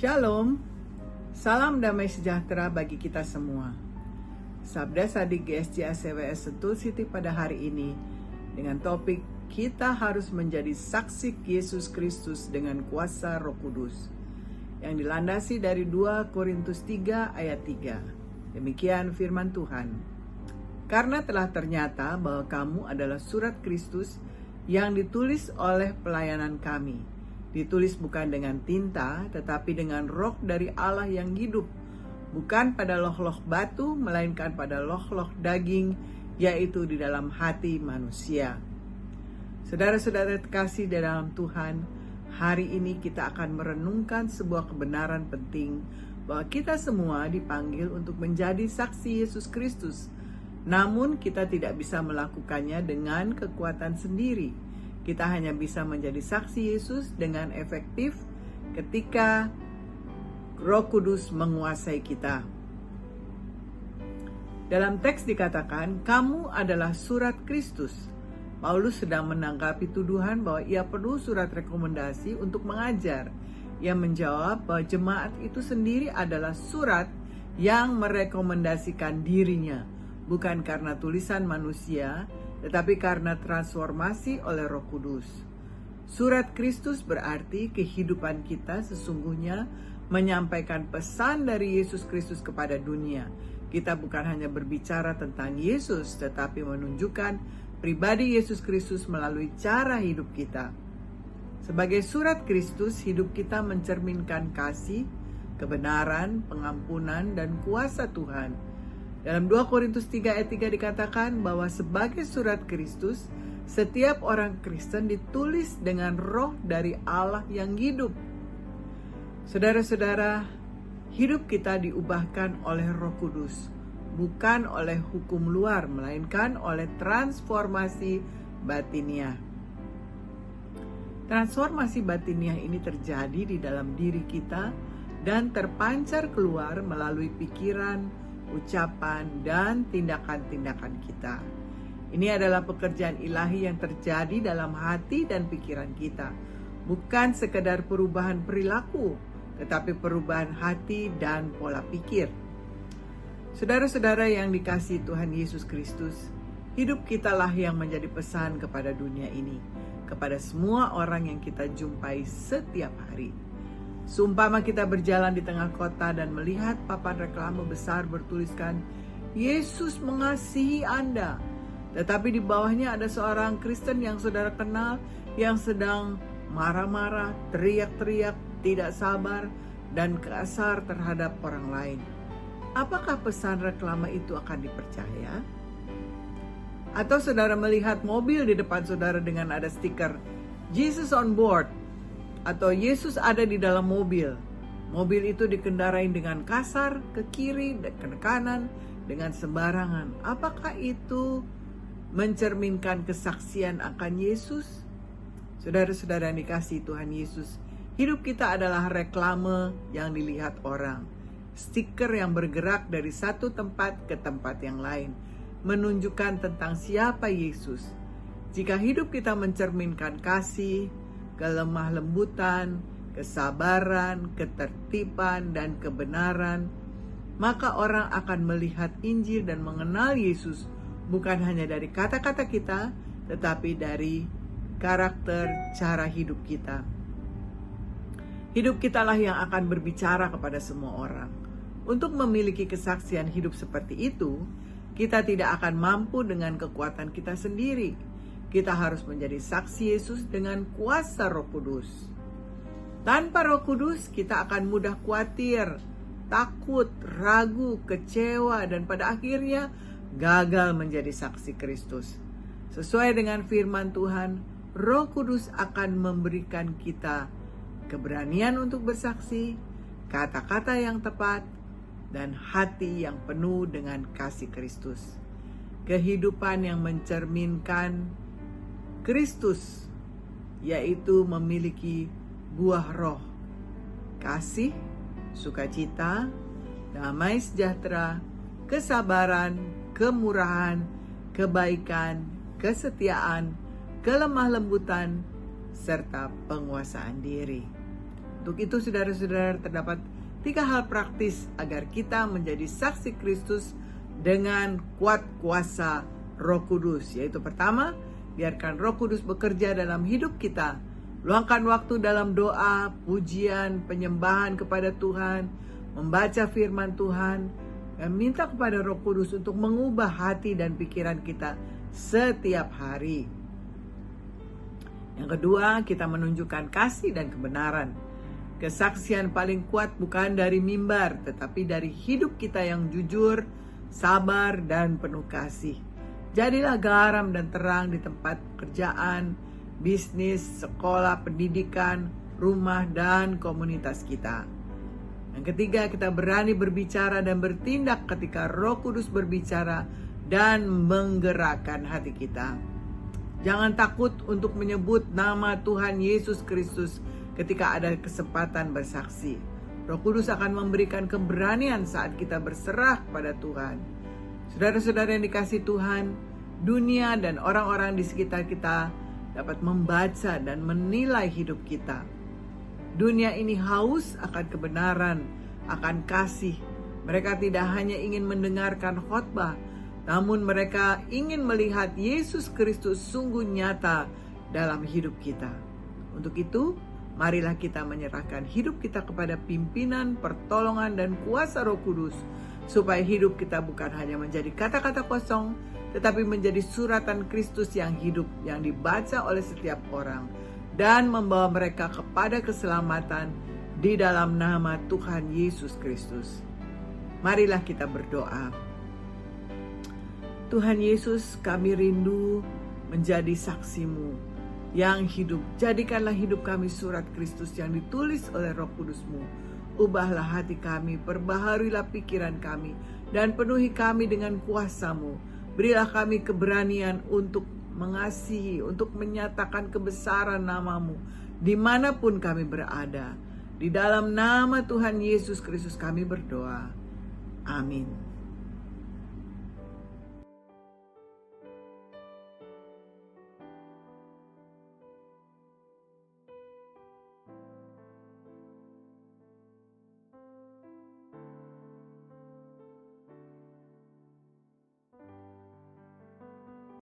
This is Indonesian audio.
Shalom, salam damai sejahtera bagi kita semua. Sabda Sadik GSJ ACWS Sentul City pada hari ini dengan topik kita harus menjadi saksi Yesus Kristus dengan kuasa Roh Kudus yang dilandasi dari 2 Korintus 3 ayat 3. Demikian firman Tuhan. Karena telah ternyata bahwa kamu adalah surat Kristus yang ditulis oleh pelayanan kami. Ditulis bukan dengan tinta, tetapi dengan roh dari Allah yang hidup. Bukan pada loh-loh batu, melainkan pada loh-loh daging, yaitu di dalam hati manusia. Saudara-saudara terkasih di dalam Tuhan, hari ini kita akan merenungkan sebuah kebenaran penting bahwa kita semua dipanggil untuk menjadi saksi Yesus Kristus. Namun kita tidak bisa melakukannya dengan kekuatan sendiri. Kita hanya bisa menjadi saksi Yesus dengan efektif ketika Roh Kudus menguasai kita. Dalam teks dikatakan, kamu adalah surat Kristus. Paulus sedang menanggapi tuduhan bahwa ia perlu surat rekomendasi untuk mengajar. Ia menjawab bahwa jemaat itu sendiri adalah surat yang merekomendasikan dirinya, bukan karena tulisan manusia, tetapi karena transformasi oleh Roh Kudus. Surat Kristus berarti kehidupan kita sesungguhnya menyampaikan pesan dari Yesus Kristus kepada dunia. Kita bukan hanya berbicara tentang Yesus, tetapi menunjukkan pribadi Yesus Kristus melalui cara hidup kita. Sebagai surat Kristus, hidup kita mencerminkan kasih, kebenaran, pengampunan, dan kuasa Tuhan. Dalam 2 Korintus 3 ayat 3 dikatakan bahwa sebagai surat Kristus, setiap orang Kristen ditulis dengan roh dari Allah yang hidup. Saudara-saudara, hidup kita diubahkan oleh Roh Kudus, bukan oleh hukum luar, melainkan oleh transformasi batiniah. Transformasi batiniah ini terjadi di dalam diri kita dan terpancar keluar melalui pikiran, ucapan, dan tindakan-tindakan kita. Ini adalah pekerjaan ilahi yang terjadi dalam hati dan pikiran kita. Bukan sekedar perubahan perilaku, tetapi perubahan hati dan pola pikir. Saudara-saudara yang dikasihi Tuhan Yesus Kristus, hidup kitalah yang menjadi pesan kepada dunia ini, kepada semua orang yang kita jumpai setiap hari. Seumpama kita berjalan di tengah kota dan melihat papan reklame besar bertuliskan, Yesus mengasihi Anda. Tetapi di bawahnya ada seorang Kristen yang saudara kenal yang sedang marah-marah, teriak-teriak, tidak sabar, dan kasar terhadap orang lain. Apakah pesan reklame itu akan dipercaya? Atau saudara melihat mobil di depan saudara dengan ada stiker, Jesus on board, atau Yesus ada di dalam mobil. Mobil itu dikendarai dengan kasar, ke kiri dan ke kanan, dengan sembarangan. Apakah itu mencerminkan kesaksian akan Yesus? Saudara-saudara yang dikasihi Tuhan Yesus, hidup kita adalah reklame yang dilihat orang. Stiker yang bergerak dari satu tempat ke tempat yang lain, menunjukkan tentang siapa Yesus. Jika hidup kita mencerminkan kasih, kelemah lembutan, kesabaran, ketertiban, dan kebenaran, maka orang akan melihat Injil dan mengenal Yesus bukan hanya dari kata-kata kita, tetapi dari karakter cara hidup kita. Hidup kitalah yang akan berbicara kepada semua orang. Untuk memiliki kesaksian hidup seperti itu, kita tidak akan mampu dengan kekuatan kita sendiri. Kita harus menjadi saksi Yesus dengan kuasa Roh Kudus. Tanpa Roh Kudus, kita akan mudah khawatir, takut, ragu, kecewa, dan pada akhirnya gagal menjadi saksi Kristus. Sesuai dengan firman Tuhan, Roh Kudus akan memberikan kita keberanian untuk bersaksi, kata-kata yang tepat, dan hati yang penuh dengan kasih Kristus. Kehidupan yang mencerminkan Kristus, yaitu memiliki buah roh, kasih, sukacita, damai sejahtera, kesabaran, kemurahan, kebaikan, kesetiaan, kelemah lembutan, serta penguasaan diri. Untuk itu saudara-saudara, terdapat 3 hal praktis agar kita menjadi saksi Kristus dengan kuat kuasa Roh Kudus. Yaitu pertama, biarkan Roh Kudus bekerja dalam hidup kita. Luangkan waktu dalam doa, pujian, penyembahan kepada Tuhan, membaca firman Tuhan, dan minta kepada Roh Kudus untuk mengubah hati dan pikiran kita setiap hari. Yang kedua, kita menunjukkan kasih dan kebenaran. Kesaksian paling kuat bukan dari mimbar, tetapi dari hidup kita yang jujur, sabar, dan penuh kasih. Jadilah garam dan terang di tempat pekerjaan, bisnis, sekolah, pendidikan, rumah, dan komunitas kita. Yang ketiga, kita berani berbicara dan bertindak ketika Roh Kudus berbicara dan menggerakkan hati kita. Jangan takut untuk menyebut nama Tuhan Yesus Kristus ketika ada kesempatan bersaksi. Roh Kudus akan memberikan keberanian saat kita berserah pada Tuhan. Saudara-saudara yang dikasihi Tuhan, dunia dan orang-orang di sekitar kita dapat membaca dan menilai hidup kita. Dunia ini haus akan kebenaran, akan kasih. Mereka tidak hanya ingin mendengarkan khotbah, namun mereka ingin melihat Yesus Kristus sungguh nyata dalam hidup kita. Untuk itu, marilah kita menyerahkan hidup kita kepada pimpinan, pertolongan, dan kuasa Roh Kudus, supaya hidup kita bukan hanya menjadi kata-kata kosong, tetapi menjadi suratan Kristus yang hidup, yang dibaca oleh setiap orang, dan membawa mereka kepada keselamatan di dalam nama Tuhan Yesus Kristus. Marilah kita berdoa. Tuhan Yesus, kami rindu menjadi saksi-Mu yang hidup. Jadikanlah hidup kami surat Kristus yang ditulis oleh Roh Kudus-Mu. Ubahlah hati kami, perbaharuilah pikiran kami, dan penuhi kami dengan kuasa-Mu. Berilah kami keberanian untuk mengasihi, untuk menyatakan kebesaran nama-Mu dimanapun kami berada. Di dalam nama Tuhan Yesus Kristus kami berdoa. Amin.